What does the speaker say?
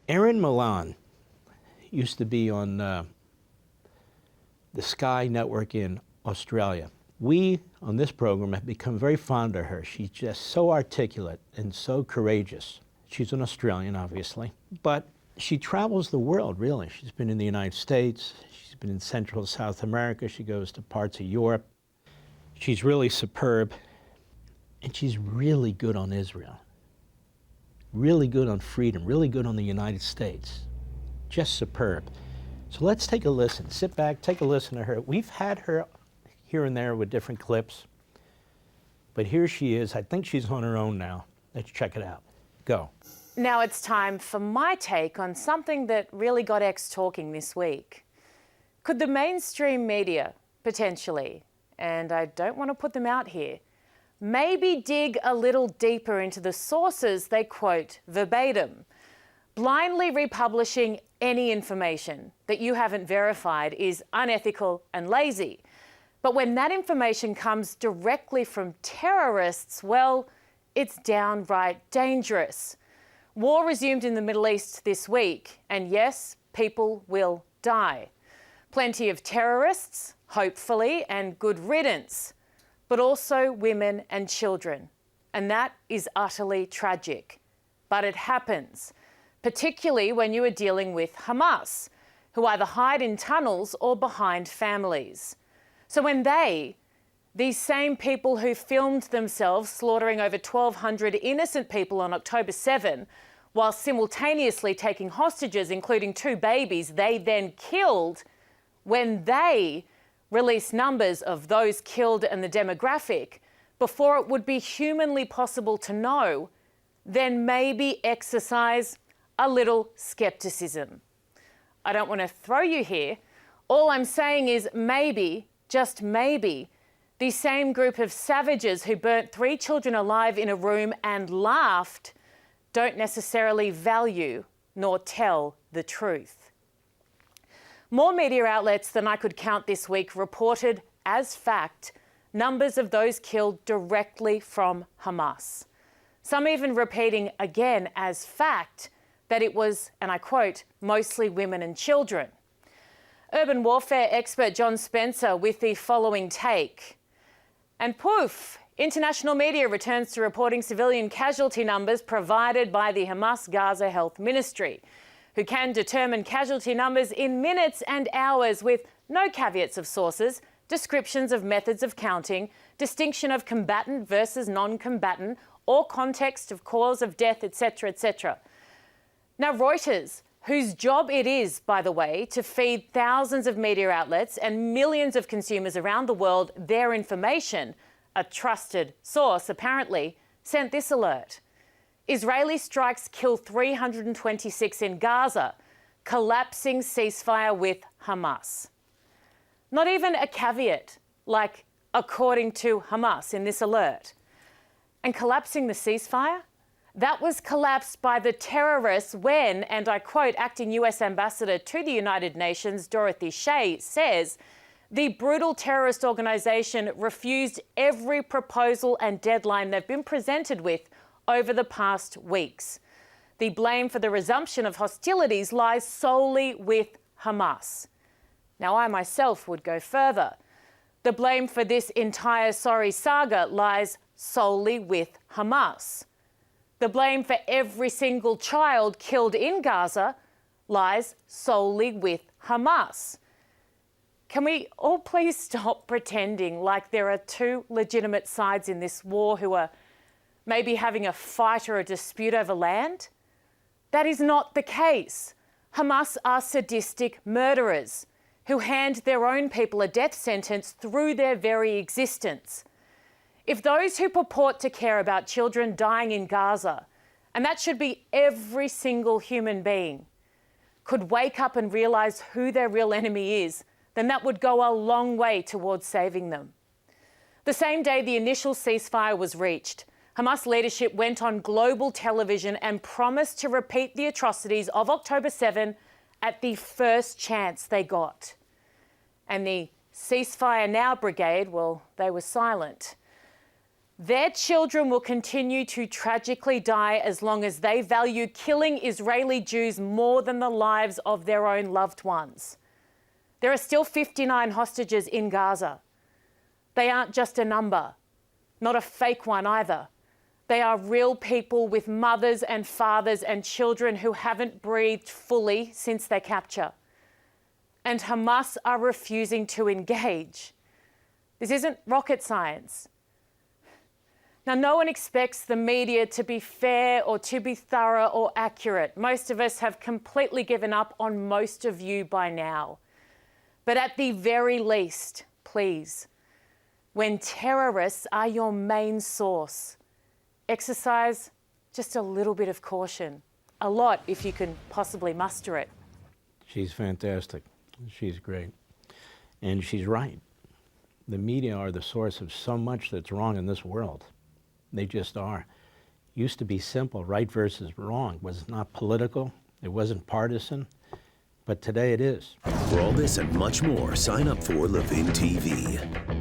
Erin Molan used to be on the Sky Network in Australia. We, on this program, have become very fond of her. She's just so articulate and so courageous. She's an Australian, obviously, but she travels the world, really. She's been in the United States. She's been in Central and South America. She goes to parts of Europe. She's really superb, and she's really good on Israel. Really good on freedom, really good on the United States. Just superb. So let's take a listen. Sit back, take a listen to her. We've had her here and there with different clips, but here she is. I think she's on her own now. Let's check it out. Go. Now it's time for my take on something that really got X talking this week. Could the mainstream media, potentially, and I don't want to put them out here, maybe dig a little deeper into the sources they quote verbatim? Blindly republishing any information that you haven't verified is unethical and lazy. But when that information comes directly from terrorists, well, it's downright dangerous. War resumed in the Middle East this week, and yes, people will die. Plenty of terrorists, hopefully, and good riddance, but also women and children. And that is utterly tragic. But it happens, particularly when you are dealing with Hamas, who either hide in tunnels or behind families. So when these same people who filmed themselves slaughtering over 1,200 innocent people on October 7, while simultaneously taking hostages, including 2 babies they then killed, when they release numbers of those killed and the demographic before it would be humanly possible to know, then maybe exercise a little skepticism. I don't want to throw you here. All I'm saying is maybe, just maybe, the same group of savages who burnt 3 children alive in a room and laughed don't necessarily value nor tell the truth. More media outlets than I could count this week reported as fact numbers of those killed directly from Hamas. Some even repeating again as fact that it was, and I quote, mostly women and children. Urban warfare expert John Spencer with the following take. And poof, international media returns to reporting civilian casualty numbers provided by the Hamas Gaza Health Ministry, who can determine casualty numbers in minutes and hours with no caveats of sources, descriptions of methods of counting, distinction of combatant versus non-combatant, or context of cause of death, etc., etc. Now, Reuters, whose job it is, by the way, to feed thousands of media outlets and millions of consumers around the world their information, a trusted source apparently, sent this alert. Israeli strikes kill 326 in Gaza, collapsing ceasefire with Hamas. Not even a caveat, like according to Hamas in this alert. And collapsing the ceasefire? That was collapsed by the terrorists when, and I quote, acting US Ambassador to the United Nations, Dorothy Shea, says, the brutal terrorist organisation refused every proposal and deadline they've been presented with over the past weeks. The blame for the resumption of hostilities lies solely with Hamas. Now, I myself would go further. The blame for this entire sorry saga lies solely with Hamas. The blame for every single child killed in Gaza lies solely with Hamas. Can we all please stop pretending like there are 2 legitimate sides in this war who are maybe having a fight or a dispute over land? That is not the case. Hamas are sadistic murderers who hand their own people a death sentence through their very existence. If those who purport to care about children dying in Gaza, and that should be every single human being, could wake up and realise who their real enemy is, then that would go a long way towards saving them. The same day the initial ceasefire was reached, Hamas leadership went on global television and promised to repeat the atrocities of October 7 at the first chance they got. And the Ceasefire Now brigade, well, they were silent. Their children will continue to tragically die as long as they value killing Israeli Jews more than the lives of their own loved ones. There are still 59 hostages in Gaza. They aren't just a number, not a fake one either. They are real people with mothers and fathers and children who haven't breathed fully since their capture. And Hamas are refusing to engage. This isn't rocket science. Now, no one expects the media to be fair or to be thorough or accurate. Most of us have completely given up on most of you by now. But at the very least, please, when terrorists are your main source, exercise just a little bit of caution. A lot, if you can possibly muster it. She's fantastic. She's great. And she's right. The media are the source of so much that's wrong in this world. They just are. Used to be simple, right versus wrong. It was not political. It wasn't partisan. But today it is. For all this and much more, sign up for LevinTV.